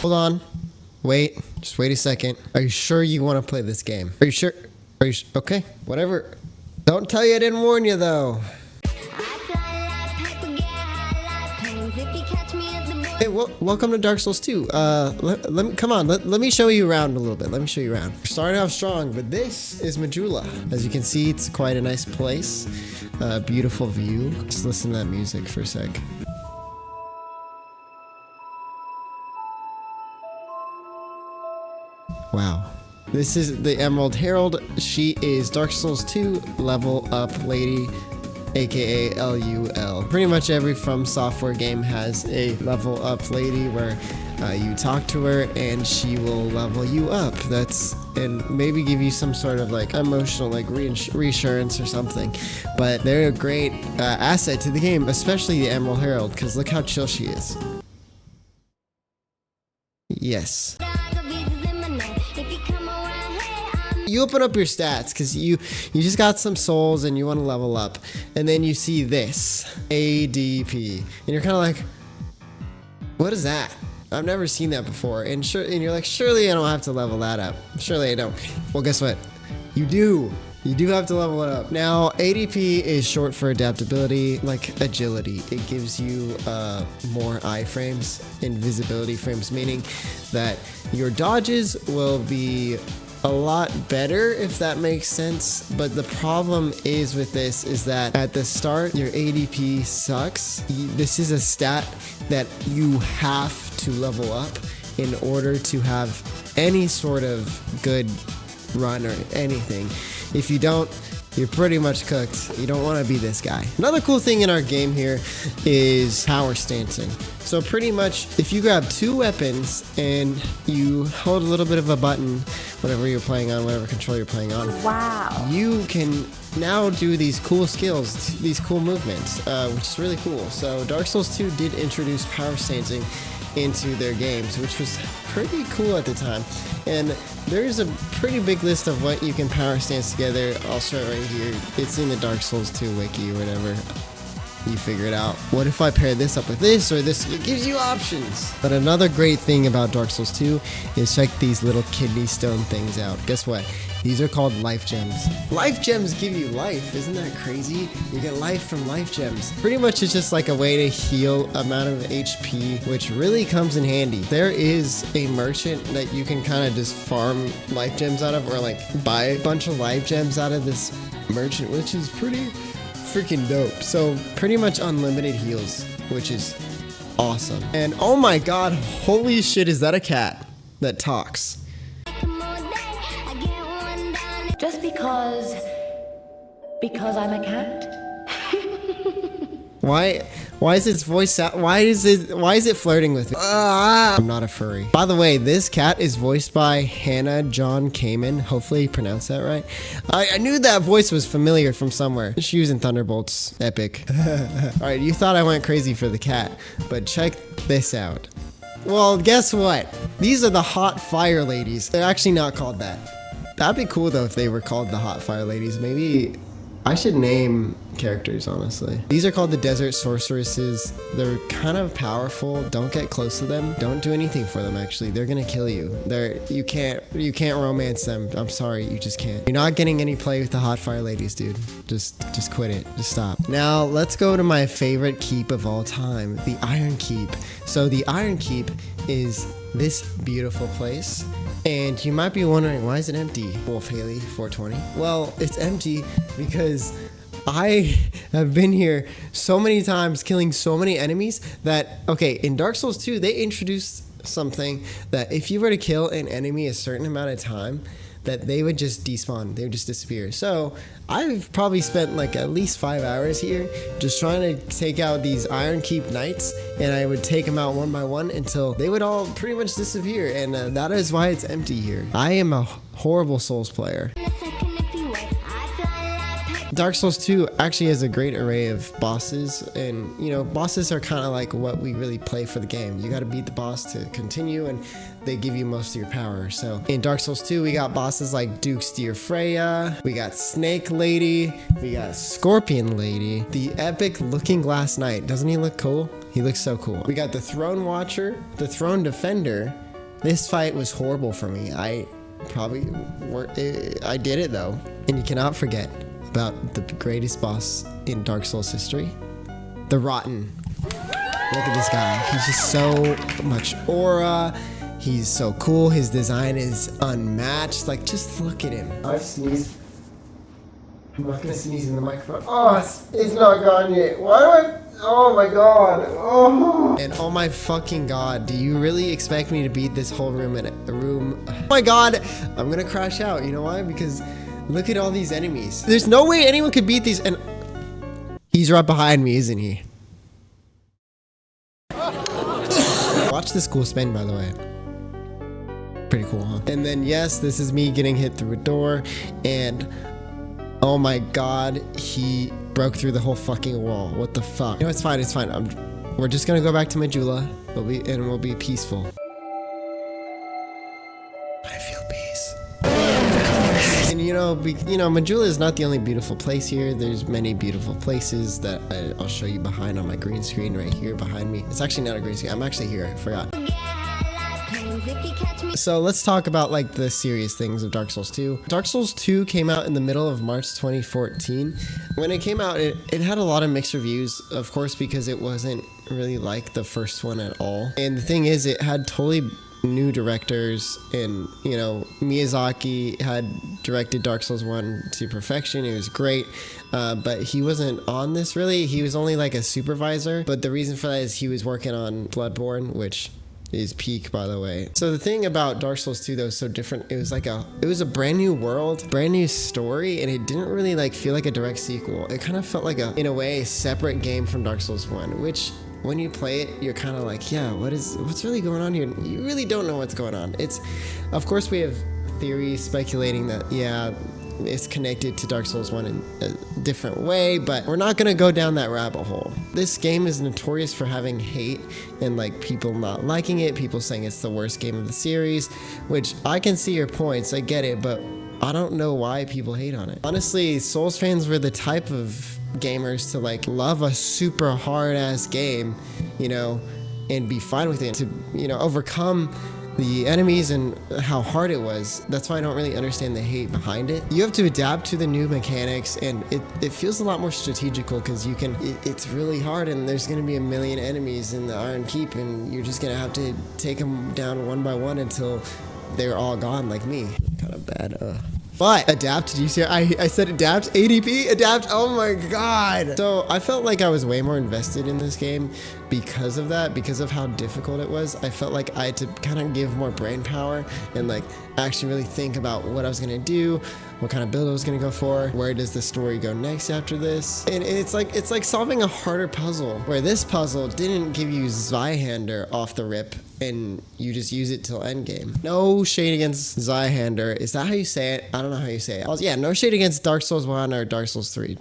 Hold on. Wait. Just wait a second. Are you sure you want to play this game? Are you sure? Okay, whatever. Don't tell you I didn't warn you, though. Hey, welcome to Dark Souls 2. Come on, let me show you around a little bit. Let me show you around. We're starting off strong, but this is Majula. As you can see, it's quite a nice place. Beautiful view. Just listen to that music for a sec. Wow. This is the Emerald Herald. She is Dark Souls 2 level up lady, aka LUL. Pretty much every From Software game has a level up lady where you talk to her and she will level you up. And maybe give you some sort of like emotional like reassurance or something. But they're a great asset to the game, especially the Emerald Herald, because look how chill she is. Yes. You open up your stats because you just got some souls and you want to level up, and then you see this ADP and you're kind of like, what is that? I've never seen that before. And you're like, surely I don't have to level that up. Surely I don't. Well, guess what? You do. You do have to level it up. Now, ADP is short for adaptability, like agility. It gives you more iframes, invisibility frames, meaning that your dodges will be a lot better, if that makes sense. But the problem is with this is that at the start, your ADP sucks. This is a stat that you have to level up in order to have any sort of good run or anything. If you don't, you're pretty much cooked. You don't want to be this guy. Another cool thing in our game here is power stancing. So pretty much if you grab two weapons and you hold a little bit of a button, whatever you're playing on, whatever control you're playing on, wow, you can now do these cool skills, these cool movements, which is really cool. So Dark Souls 2 did introduce power stancing into their games, which was pretty cool at the time. And there's a pretty big list of what you can power stance together. I'll show it right here. It's in the Dark Souls 2 wiki or whatever. You figure it out. What if I pair this up with this or this? It gives you options. But another great thing about Dark Souls 2 is check these little kidney stone things out. Guess what? These are called life gems. Life gems give you life. Isn't that crazy? You get life from life gems. Pretty much it's just like a way to heal amount of HP, which really comes in handy. There is a merchant that you can kind of just farm life gems out of, or like buy a bunch of life gems out of this merchant, which is pretty freaking dope. So pretty much unlimited heals, which is awesome. And oh my god, holy shit, is that a cat that talks? Just because I'm a cat? Why is its voice out? Why is it flirting with me? I'm not a furry. By the way, this cat is voiced by Hannah John Kamen. Hopefully you pronounced that right. I knew that voice was familiar from somewhere. She was in Thunderbolts. Epic. Alright, you thought I went crazy for the cat, but check this out. Well, guess what? These are the Hot Fire Ladies. They're actually not called that. That'd be cool though if they were called the Hot Fire Ladies. Maybe I should name characters, honestly. These are called the Desert Sorceresses. They're kind of powerful. Don't get close to them. Don't do anything for them, actually. They're gonna kill you. You can't romance them. I'm sorry, you just can't. You're not getting any play with the Hot Fire Ladies, dude. Just quit it. Just stop. Now, let's go to my favorite keep of all time, the Iron Keep. So the Iron Keep is this beautiful place. And you might be wondering, why is it empty? Wolf Haley 420. Well, it's empty because I have been here so many times killing so many enemies that, okay, in Dark Souls 2, they introduced something that if you were to kill an enemy a certain amount of time, that they would just despawn, they would just disappear. So I've probably spent like at least 5 hours here just trying to take out these Iron Keep Knights, and I would take them out one by one until they would all pretty much disappear, and that is why it's empty here. I am a horrible Souls player. Dark Souls 2 actually has a great array of bosses, and you know, bosses are kind of like what we really play for the game. You got to beat the boss to continue, and they give you most of your power. So in Dark Souls 2, we got bosses like Duke's Dear Freya, we got Snake Lady, we got Scorpion Lady, the epic Looking Glass Knight. Doesn't he look cool? He looks so cool. We got the Throne Watcher, the Throne Defender, This fight was horrible for me. I did it though. And you cannot forget about the greatest boss in Dark Souls history, the Rotten. Look at this guy. He's just so much aura. He's so cool. His design is unmatched. Like, just look at him. I sneezed. I'm not gonna sneeze in the microphone. Oh, it's not gone yet. Why do I? Oh my god. Oh. And oh my fucking god, do you really expect me to beat this whole room in a room? Oh my god, I'm gonna crash out. You know why? Because look at all these enemies. There's no way anyone could beat these. And he's right behind me, isn't he? Watch this cool spin, by the way. Pretty cool, huh? And then yes, this is me getting hit through a door, and oh my god, he broke through the whole fucking wall. What the fuck? You know, it's fine, it's fine. We're just gonna go back to Majula, we'll be peaceful. I feel peace. And you know, Majula is not the only beautiful place here. There's many beautiful places that I'll show you behind on my green screen right here behind me. It's actually not a green screen. I'm actually here. I forgot. So let's talk about like the serious things of Dark Souls 2. Dark Souls 2 came out in the middle of March 2014. When it came out, it had a lot of mixed reviews, of course, because it wasn't really like the first one at all. And the thing is, it had totally new directors, and you know, Miyazaki had directed Dark Souls 1 to perfection. It was great, but he wasn't on this really. He was only like a supervisor, but the reason for that is he was working on Bloodborne, which is peak, by the way. So the thing about Dark Souls 2 though is so different. It was a brand new world, brand new story, and it didn't really like feel like a direct sequel. It kind of felt like in a way, a separate game from Dark Souls 1, which when you play it, you're kind of like, yeah, what's really going on here? You really don't know what's going on. Of course, we have theories speculating that, yeah, it's connected to Dark Souls 1 in a different way, but we're not gonna go down that rabbit hole. This game is notorious for having hate and like people not liking it, people saying it's the worst game of the series, which I can see your points, I get it, but I don't know why people hate on it. Honestly, Souls fans were the type of gamers to like love a super hard ass game, you know, and be fine with it, to, you know, overcome the enemies and how hard it was. That's why I don't really understand the hate behind it. You have to adapt to the new mechanics, and it feels a lot more strategical because it's really hard, and there's going to be a million enemies in the Iron Keep, and you're just going to have to take them down one by one until they're all gone, like me. Kind of bad. But adapt, did you see? I said adapt, ADP, adapt, oh my god. So I felt like I was way more invested in this game because of that, because of how difficult it was. I felt like I had to kind of give more brain power and like actually really think about what I was gonna do, what kind of build I was gonna go for, where does the story go next after this. And it's like solving a harder puzzle, where this puzzle didn't give you Zweihander off the rip and you just use it till endgame. No shade against Zweihander. Is that how you say it? I don't know how you say it. Yeah, no shade against Dark Souls 1 or Dark Souls 3.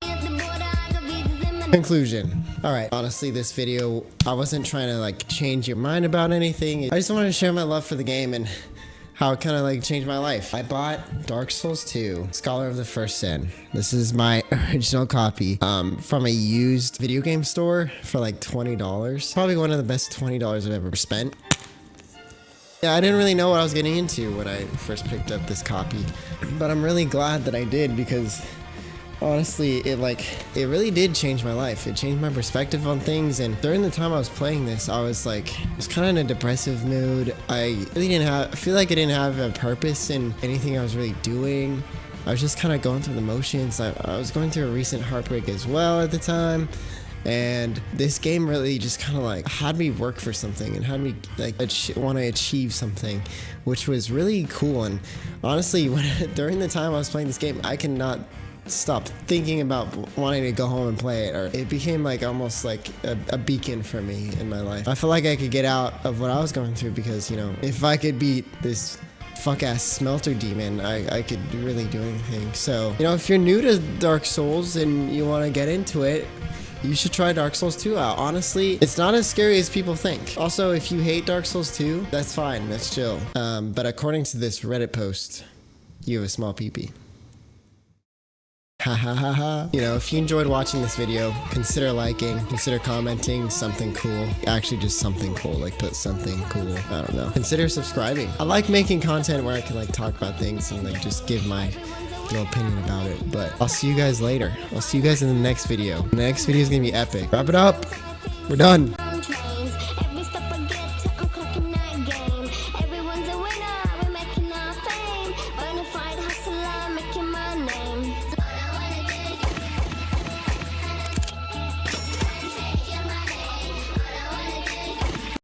Conclusion. Alright, honestly, this video, I wasn't trying to like change your mind about anything. I just wanted to share my love for the game and how it kind of like changed my life. I bought Dark Souls 2, Scholar of the First Sin. This is my original copy from a used video game store for like $20. Probably one of the best $20 I've ever spent. Yeah, I didn't really know what I was getting into when I first picked up this copy, but I'm really glad that I did, because honestly, it really did change my life. It changed my perspective on things, and during the time I was playing this, I was kind of in a depressive mood. I feel like I didn't have a purpose in anything I was really doing. I was just kind of going through the motions. I was going through a recent heartbreak as well at the time. And this game really just kind of like had me work for something and had me like want to achieve something, which was really cool. And honestly, during the time I was playing this game, I cannot stop thinking about wanting to go home and play it, or it became like almost like a beacon for me in my life. I felt like I could get out of what I was going through, because, you know, if I could beat this fuck-ass smelter demon, I could really do anything. So, you know, if you're new to Dark Souls and you want to get into it, you should try Dark Souls 2 out. Honestly, it's not as scary as people think. Also, if you hate Dark Souls 2, that's fine, that's chill. But according to this Reddit post, you have a small peepee. Ha ha ha ha. You know, if you enjoyed watching this video, consider liking, consider commenting something cool. Actually, just something cool. Like, put something cool. I don't know. Consider subscribing. I like making content where I can like talk about things and like just give my little opinion about it. But I'll see you guys later. I'll see you guys in the next video. The next video is gonna be epic. Wrap it up. We're done.